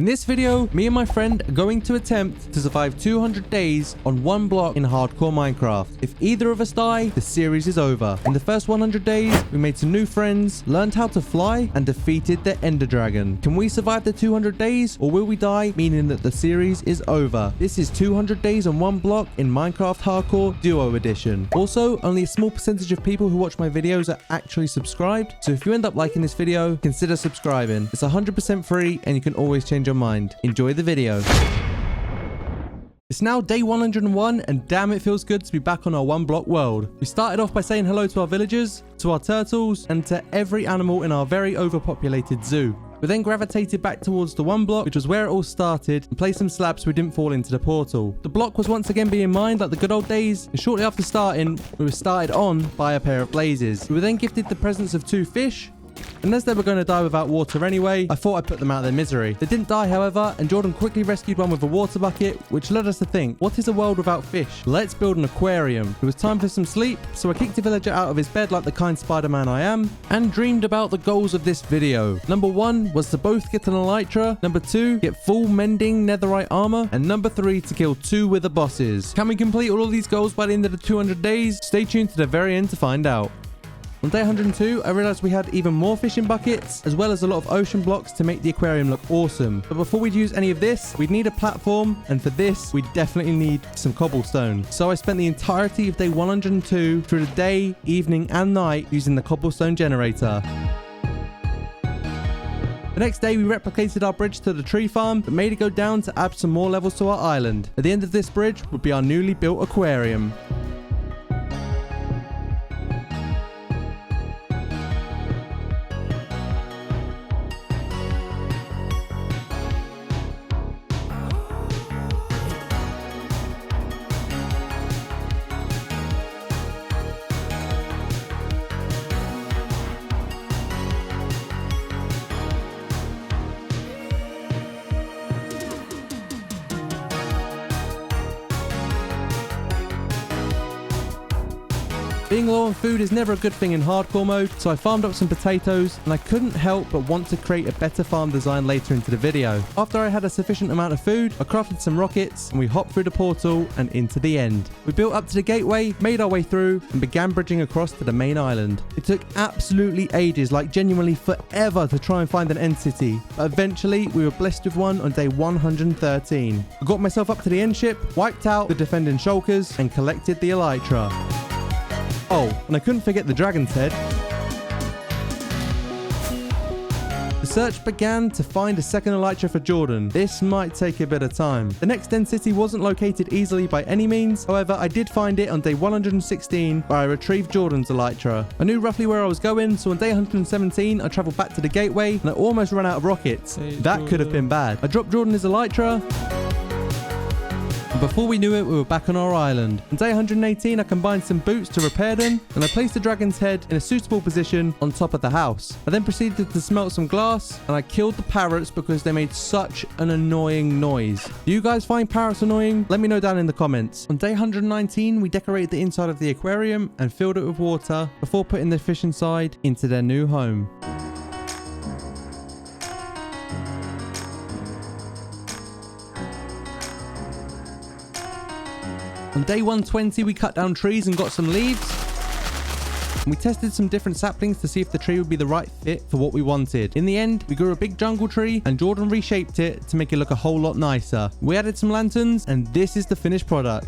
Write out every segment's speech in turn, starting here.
In this video, me and my friend are going to attempt to survive 200 days on one block in hardcore Minecraft. If either of us die, the series is over. In the first 100 days, we made some new friends, learned how to fly, and defeated the Ender Dragon. Can we survive the 200 days, or will we die, meaning that the series is over? This is 200 days on one block in Minecraft Hardcore Duo Edition. Also, only a small percentage of people who watch my videos are actually subscribed, so if you end up liking this video, consider subscribing. It's 100% free, and you can always change your mind. Enjoy the video. It's now day 101 and damn it feels good to be back on our one block world. We started off by saying hello to our villagers, to our turtles, and to every animal in our very overpopulated zoo. We then gravitated back towards the one block, which was where it all started, and placed some slabs so we didn't fall into the portal. The block was once again being mined like the good old days, and shortly after starting, we were started on by a pair of blazes. We were then gifted the presence of 2 fish, and as they were going to die without water anyway, I thought I'd put them out of their misery. They didn't die, however, and Jordan quickly rescued one with a water bucket, which led us to think, what is a world without fish? Let's build an aquarium. It was time for some sleep, so I kicked the villager out of his bed like the kind Spider-Man I am, and dreamed about the goals of this video. Number 1 was to both get an elytra, number 2, get full mending netherite armor, and number 3, to kill 2 wither bosses. Can we complete all of these goals by the end of the 200 days? Stay tuned to the very end to find out. On day 102, I realized we had even more fishing buckets, as well as a lot of ocean blocks to make the aquarium look awesome. But before we'd use any of this, we'd need a platform, and for this, we definitely need some cobblestone. So I spent the entirety of day 102 through the day, evening, and night using the cobblestone generator. The next day, we replicated our bridge to the tree farm, but made it go down to add some more levels to our island. At the end of this bridge would be our newly built aquarium. Being low on food is never a good thing in hardcore mode, so I farmed up some potatoes, and I couldn't help but want to create a better farm design later into the video. After I had a sufficient amount of food, I crafted some rockets, and we hopped through the portal and into the end. We built up to the gateway, made our way through, and began bridging across to the main island. It took absolutely ages, like genuinely forever, to try and find an end city, but eventually we were blessed with one on day 113. I got myself up to the end ship, wiped out the defending shulkers, and collected the elytra. Oh, and I couldn't forget the dragon's head. The search began to find a second elytra for Jordan. This might take a bit of time. The next den city wasn't located easily by any means. However, I did find it on day 116 where I retrieved Jordan's elytra. I knew roughly where I was going, so on day 117 I travelled back to the gateway and I almost ran out of rockets. That could have been bad. I dropped Jordan his elytra. Before we knew it, we were back on our island. On day 118, I combined some boots to repair them, and I placed the dragon's head in a suitable position on top of the house. I then proceeded to smelt some glass, and I killed the parrots because they made such an annoying noise. Do you guys find parrots annoying? Let me know down in the comments. On day 119, we decorated the inside of the aquarium and filled it with water before putting the fish inside into their new home. On day 120, we cut down trees and got some leaves. We tested some different saplings to see if the tree would be the right fit for what we wanted. In the end, we grew a big jungle tree and Jordan reshaped it to make it look a whole lot nicer. We added some lanterns and this is the finished product.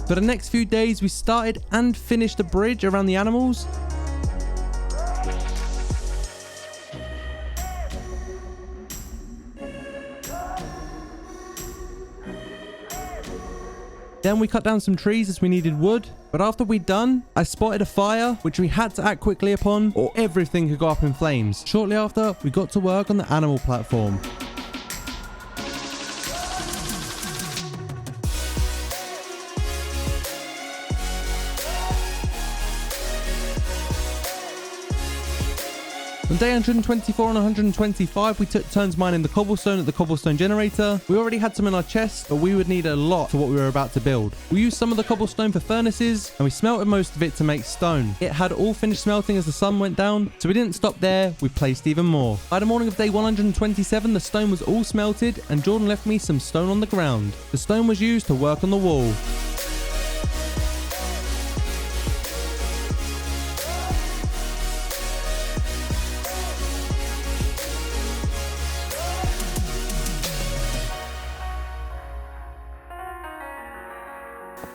For the next few days, we started and finished a bridge around the animals. Then we cut down some trees as we needed wood. But after we'd done, I spotted a fire, which we had to act quickly upon, or everything could go up in flames. Shortly after, we got to work on the animal platform. On day 124 and 125, we took turns mining the cobblestone at the cobblestone generator. We already had some in our chest, but we would need a lot for what we were about to build. We used some of the cobblestone for furnaces, and we smelted most of it to make stone. It had all finished smelting as the sun went down, so we didn't stop there, we placed even more. By the morning of day 127, the stone was all smelted, and Jordan left me some stone on the ground. The stone was used to work on the wall.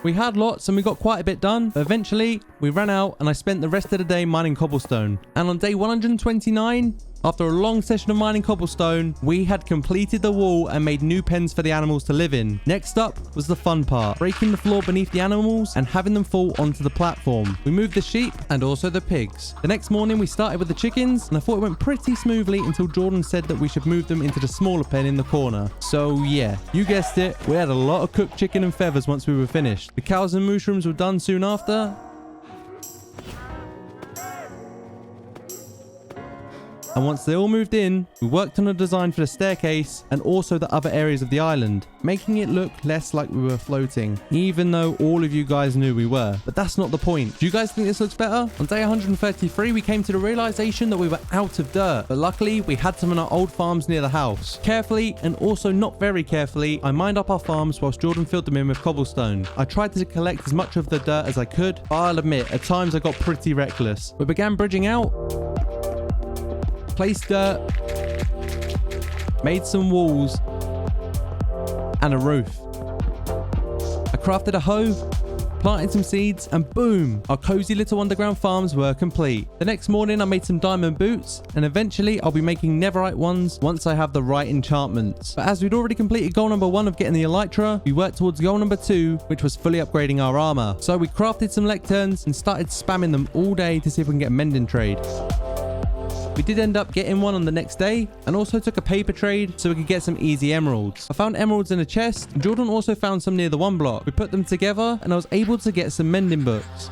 We had lots and we got quite a bit done, but eventually we ran out and I spent the rest of the day mining cobblestone. And on day 129, after a long session of mining cobblestone, we had completed the wall and made new pens for the animals to live in. Next up was the fun part, breaking the floor beneath the animals and having them fall onto the platform. We moved the sheep and also the pigs. The next morning we started with the chickens and I thought it went pretty smoothly until Jordan said that we should move them into the smaller pen in the corner. So yeah, you guessed it, we had a lot of cooked chicken and feathers once we were finished. The cows and mushrooms were done soon after. And once they all moved in, we worked on a design for the staircase and also the other areas of the island, making it look less like we were floating, even though all of you guys knew we were. But that's not the point. Do you guys think this looks better? On day 133, we came to the realization that we were out of dirt, but luckily we had some in our old farms near the house. Carefully, and also not very carefully, I mined up our farms whilst Jordan filled them in with cobblestone. I tried to collect as much of the dirt as I could, but I'll admit, at times I got pretty reckless. We began bridging out, placed dirt, made some walls, and a roof. I crafted a hoe, planted some seeds, and boom, our cozy little underground farms were complete. The next morning I made some diamond boots, and eventually I'll be making netherite ones once I have the right enchantments. But as we'd already completed goal number 1 of getting the elytra, we worked towards goal number 2, which was fully upgrading our armor. So we crafted some lecterns and started spamming them all day to see if we can get a mending trade. We did end up getting one on the next day and also took a paper trade so we could get some easy emeralds. I found emeralds in a chest and Jordan also found some near the one block. We put them together and I was able to get some mending books.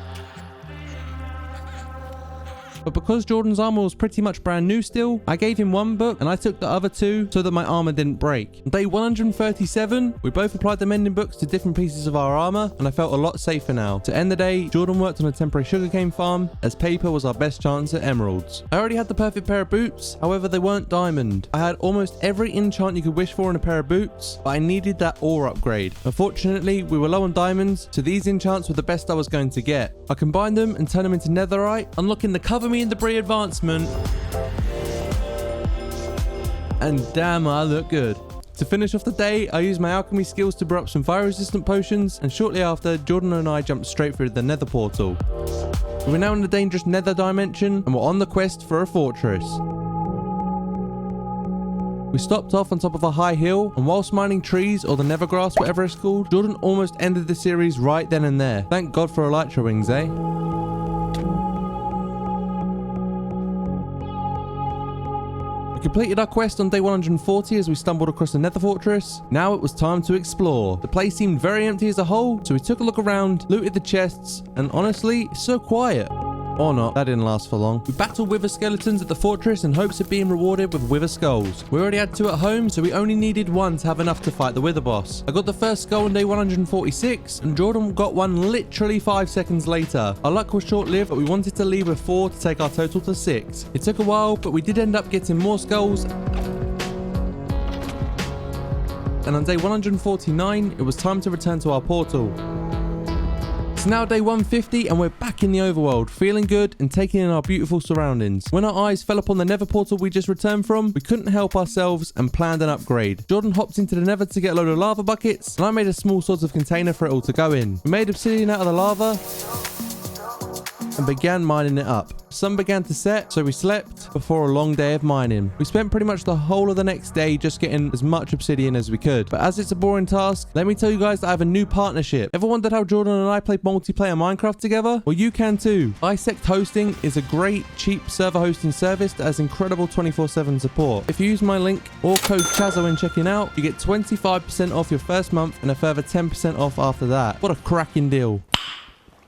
But because Jordan's armor was pretty much brand new still, I gave him one book and I took the other 2 so that my armor didn't break. On day 137, we both applied the mending books to different pieces of our armor and I felt a lot safer now. To end the day, Jordan worked on a temporary sugarcane farm as paper was our best chance at emeralds. I already had the perfect pair of boots, however they weren't diamond. I had almost every enchant you could wish for in a pair of boots, but I needed that ore upgrade. Unfortunately, we were low on diamonds, so these enchants were the best I was going to get. I combined them and turned them into netherite, unlocking the cover me in debris advancement, and damn, I look good. To finish off the day, I used my alchemy skills to brew up some fire resistant potions, and shortly after, Jordan and I jumped straight through the nether portal. We're now in the dangerous nether dimension and we're on the quest for a fortress. We stopped off on top of a high hill, and whilst mining trees, or the nether grass, whatever it's called, Jordan almost ended the series right then and there. Thank God for elytra wings, eh? Completed our quest on day 140 as we stumbled across the nether fortress. Now it was time to explore. The place seemed very empty as a whole, so we took a look around, looted the chests, and honestly, it's so quiet. Or not, that didn't last for long. We battled wither skeletons at the fortress in hopes of being rewarded with wither skulls. We already had 2 at home, so we only needed 1 to have enough to fight the wither boss. I got the first skull on day 146, and Jordan got one literally 5 seconds later. Our luck was short-lived, but we wanted to leave with 4 to take our total to 6. It took a while, but we did end up getting more skulls. And on day 149, it was time to return to our portal. It's now day 150 and we're back in the overworld, feeling good and taking in our beautiful surroundings. When our eyes fell upon the nether portal we just returned from, we couldn't help ourselves and planned an upgrade. Jordan hopped into the nether to get a load of lava buckets, and I made a small sort of container for it all to go in. We made obsidian out of the lava and began mining it up. Sun began to set, so we slept before a long day of mining. We spent pretty much the whole of the next day just getting as much obsidian as we could. But as it's a boring task, let me tell you guys that I have a new partnership. Ever wondered how Jordan and I played multiplayer Minecraft together? Well, you can too. Bisect Hosting is a great, cheap server hosting service that has incredible 24/7 support. If you use my link or code Chaza when checking out, you get 25% off your first month and a further 10% off after that. What a cracking deal.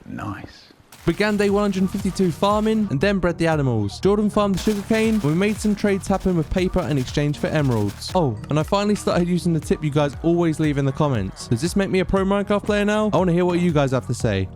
Nice. Began day 152 farming and then bred the animals. Jordan farmed the sugarcane and we made some trades happen with paper in exchange for emeralds. Oh, and I finally started using the tip you guys always leave in the comments. Does this make me a pro Minecraft player now? I want to hear what you guys have to say.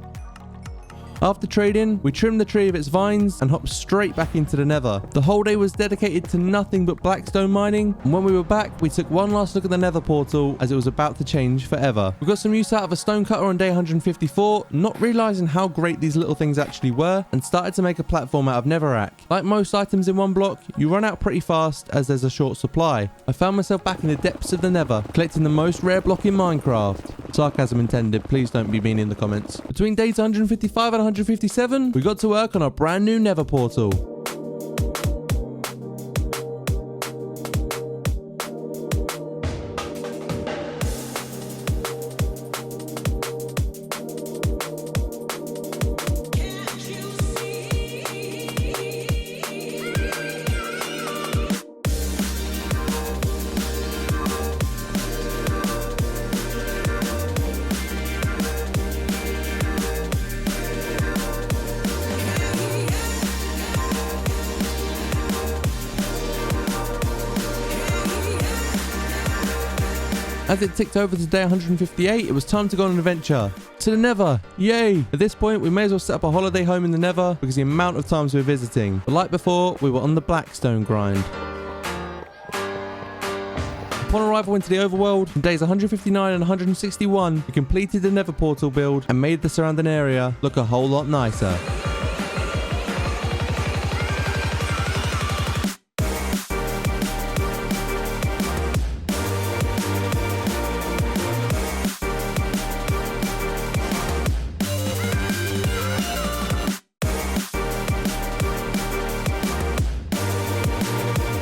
After trading, we trimmed the tree of its vines and hopped straight back into the nether. The whole day was dedicated to nothing but blackstone mining, and when we were back, we took one last look at the nether portal as it was about to change forever. We got some use out of a stone cutter on day 154, not realizing how great these little things actually were, and started to make a platform out of netherrack. Like most items in one block, you run out pretty fast as there's a short supply. I found myself back in the depths of the nether, collecting the most rare block in Minecraft. Sarcasm intended, please don't be mean in the comments. Between days 155 and 157, we got to work on our brand new nether portal. As it ticked over to day 158, it was time to go on an adventure. To the nether! Yay! At this point, we may as well set up a holiday home in the nether because the amount of times we're visiting. But like before, we were on the blackstone grind. Upon arrival into the overworld, on days 159 and 161, we completed the nether portal build and made the surrounding area look a whole lot nicer.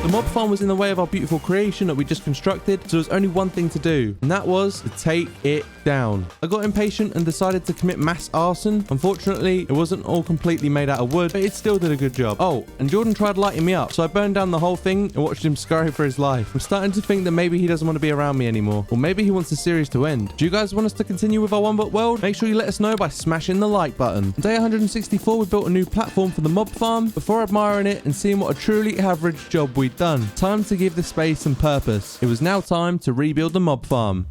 The mob farm was in the way of our beautiful creation that we just constructed, so there was only one thing to do, and that was to take it down. I got impatient and decided to commit mass arson. Unfortunately, it wasn't all completely made out of wood, but it still did a good job. Oh, and Jordan tried lighting me up, so I burned down the whole thing and watched him scurry for his life. I'm starting to think that maybe he doesn't want to be around me anymore, or maybe he wants the series to end. Do you guys want us to continue with our one block world? Make sure you let us know by smashing the like button. On day 164, we built a new platform for the mob farm before admiring it and seeing what a truly average job we'd done. Time to give the space some purpose. It was now time to rebuild the mob farm.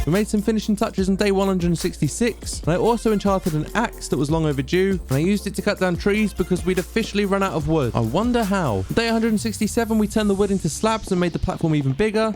We made some finishing touches on day 166, and I also enchanted an axe that was long overdue, and I used it to cut down trees because we'd officially run out of wood. I wonder how. On day 167, we turned the wood into slabs and made the platform even bigger.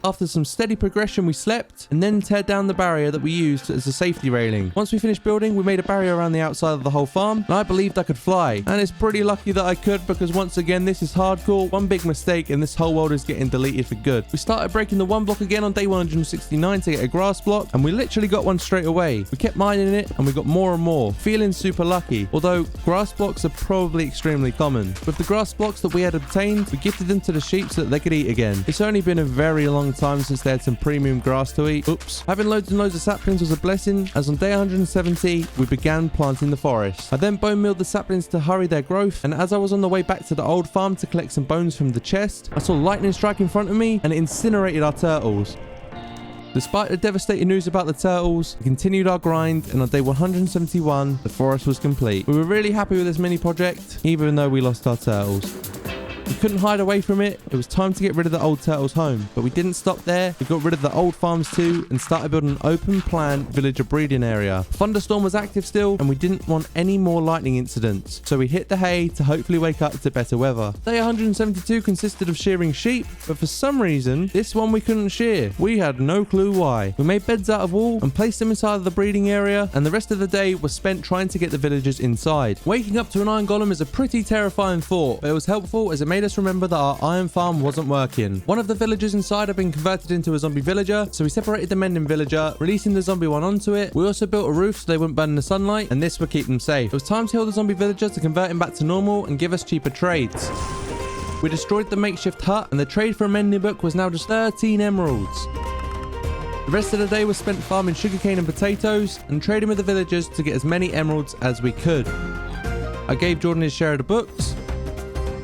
After some steady progression, we slept and then teared down the barrier that we used as a safety railing. Once we finished building, we made a barrier around the outside of the whole farm, and I believed I could fly. And it's pretty lucky that I could, because once again, this is hardcore. One big mistake and this whole world is getting deleted for good. We started breaking the one block again on day 169 to get a grass block, and we literally got one straight away. We kept mining it and we got more and more, feeling super lucky. Although grass blocks are probably extremely common. With the grass blocks that we had obtained, we gifted them to the sheep so that they could eat again. It's only been a very long time since they had some premium grass to eat. Oops. Having loads and loads of saplings was a blessing, as on day 170 we began planting the forest. I then bone milled the saplings to hurry their growth, and as I was on the way back to the old farm to collect some bones from the chest, I saw lightning strike in front of me and it incinerated our turtles. Despite the devastating news about the turtles, we continued our grind, and on day 171 the forest was complete. We were really happy with this mini project, even though we lost our turtles. We couldn't hide away from it. It was time to get rid of the old turtles' home. But we didn't stop there. We got rid of the old farms too and started building an open plan villager breeding area. Thunderstorm was active still, and we didn't want any more lightning incidents. So we hit the hay to hopefully wake up to better weather. Day 172 consisted of shearing sheep, but for some reason, this one we couldn't shear. We had no clue why. We made beds out of wool and placed them inside of the breeding area, and the rest of the day was spent trying to get the villagers inside. Waking up to an iron golem is a pretty terrifying thought, but it was helpful as it made made us remember that our iron farm wasn't working. One of the villagers inside had been converted into a zombie villager, so we separated the mending villager, releasing the zombie one onto it. We also built a roof so they wouldn't burn in the sunlight, and this would keep them safe. It was time to heal the zombie villager to convert him back to normal and give us cheaper trades. We destroyed the makeshift hut, and the trade for a mending book was now just 13 emeralds. The rest of the day was spent farming sugarcane and potatoes and trading with the villagers to get as many emeralds as we could. I gave Jordan his share of the books,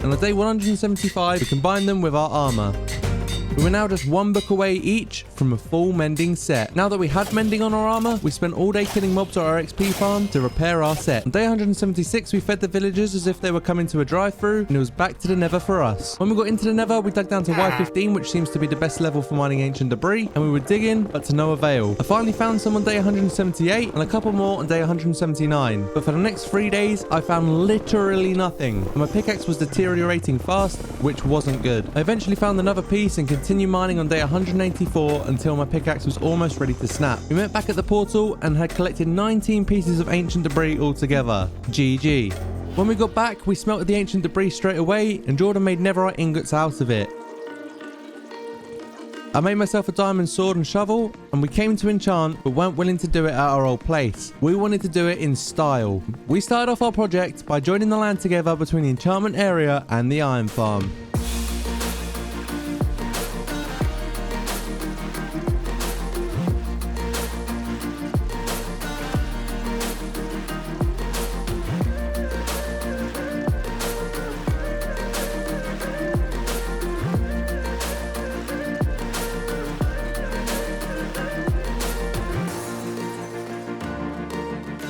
and on day 175 we combined them with our armor. We were now just one book away each from a full mending set. Now that we had mending on our armor, we spent all day killing mobs at our XP farm to repair our set. On day 176, we fed the villagers as if they were coming to a drive-thru, and it was back to the nether for us. When we got into the nether, we dug down to Y15, which seems to be the best level for mining ancient debris, and we were digging, but to no avail. I finally found some on day 178, and a couple more on day 179. But for the next 3 days, I found literally nothing, and my pickaxe was deteriorating fast, which wasn't good. I eventually found another piece and continued mining on day 184 until my pickaxe was almost ready to snap. We met back at the portal and had collected 19 pieces of ancient debris altogether. GG. When we got back, we smelted the ancient debris straight away, and Jordan made netherite ingots out of it. I made myself a diamond sword and shovel, and we came to enchant but weren't willing to do it at our old place. We wanted to do it in style. We started off our project by joining the land together between the enchantment area and the iron farm.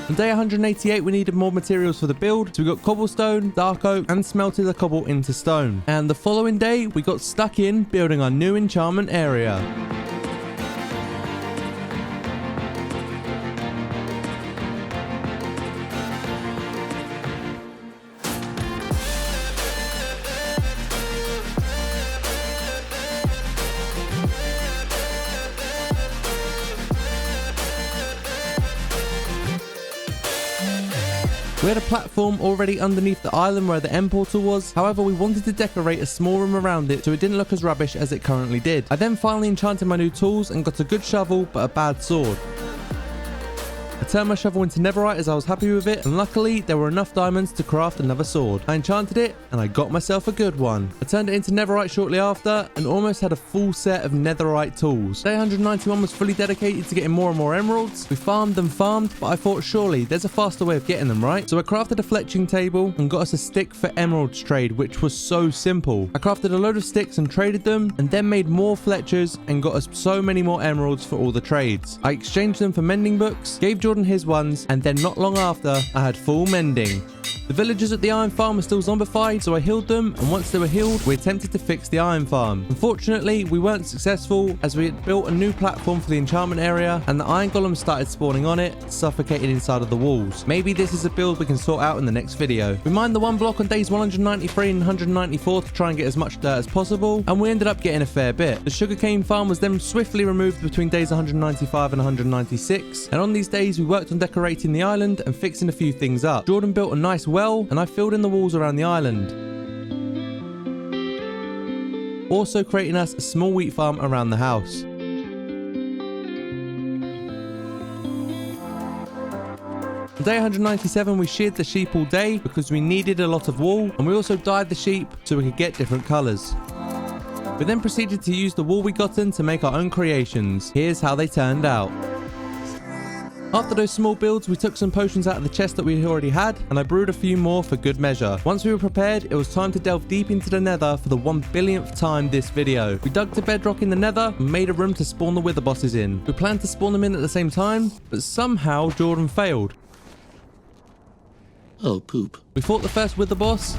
On day 188 we needed more materials for the build, so we got cobblestone, dark oak, and smelted the cobble into stone. And the following day we got stuck in building our new enchantment area. We had a platform already underneath the island where the end portal was, however we wanted to decorate a small room around it so it didn't look as rubbish as it currently did. I then finally enchanted my new tools and got a good shovel but a bad sword. I turned my shovel into netherite as I was happy with it, and luckily there were enough diamonds to craft another sword. I enchanted it and I got myself a good one. I turned it into netherite shortly after and almost had a full set of netherite tools. Day 191 was fully dedicated to getting more and more emeralds. We farmed, but I thought surely there's a faster way of getting them, right? So I crafted a fletching table and got us a stick for emeralds trade, which was so simple. I crafted a load of sticks and traded them, and then made more fletchers and got us so many more emeralds for all the trades. I exchanged them for mending books, gave Jordan his ones, and then not long after I had full mending. The villagers at the iron farm were still zombified, so I healed them, and once they were healed, we attempted to fix the iron farm. Unfortunately, we weren't successful as we had built a new platform for the enchantment area, and the iron golems started spawning on it, suffocating inside of the walls. Maybe this is a build we can sort out in the next video. We mined the one block on days 193 and 194 to try and get as much dirt as possible, and we ended up getting a fair bit. The sugarcane farm was then swiftly removed between days 195 and 196, and on these days we worked on decorating the island and fixing a few things up. Jordan built a nice well, and I filled in the walls around the island, also creating us a small wheat farm around the house. On day 197 we sheared the sheep all day because we needed a lot of wool, and we also dyed the sheep so we could get different colours. We then proceeded to use the wool we gotten to make our own creations. Here's how they turned out. After those small builds, we took some potions out of the chest that we already had, and I brewed a few more for good measure. Once we were prepared, it was time to delve deep into the nether for the 1 billionth time this video. We dug to bedrock in the nether and made a room to spawn the wither bosses in. We planned to spawn them in at the same time, but somehow Jordan failed. Oh, poop. We fought the first wither boss,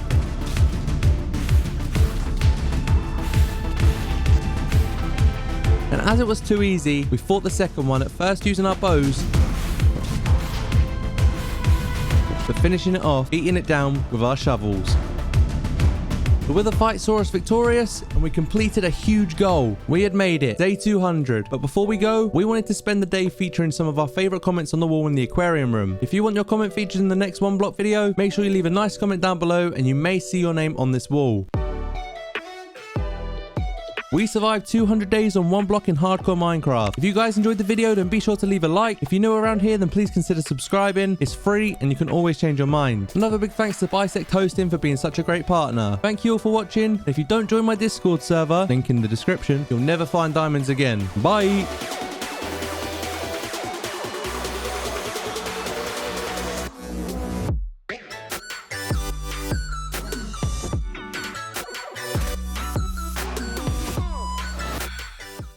and as it was too easy, we fought the second one, at first using our bows, but finishing it off, beating it down with our shovels. The wither fight saw us victorious, and we completed a huge goal. We had made it, day 200. But before we go, we wanted to spend the day featuring some of our favourite comments on the wall in the aquarium room. If you want your comment featured in the next one block video, make sure you leave a nice comment down below, and you may see your name on this wall. We survived 200 days on one block in hardcore Minecraft. If you guys enjoyed the video, then be sure to leave a like. If you're new around here, then please consider subscribing. It's free and you can always change your mind. Another big thanks to Bisect Hosting for being such a great partner. Thank you all for watching. If you don't join my Discord server, link in the description, you'll never find diamonds again. Bye.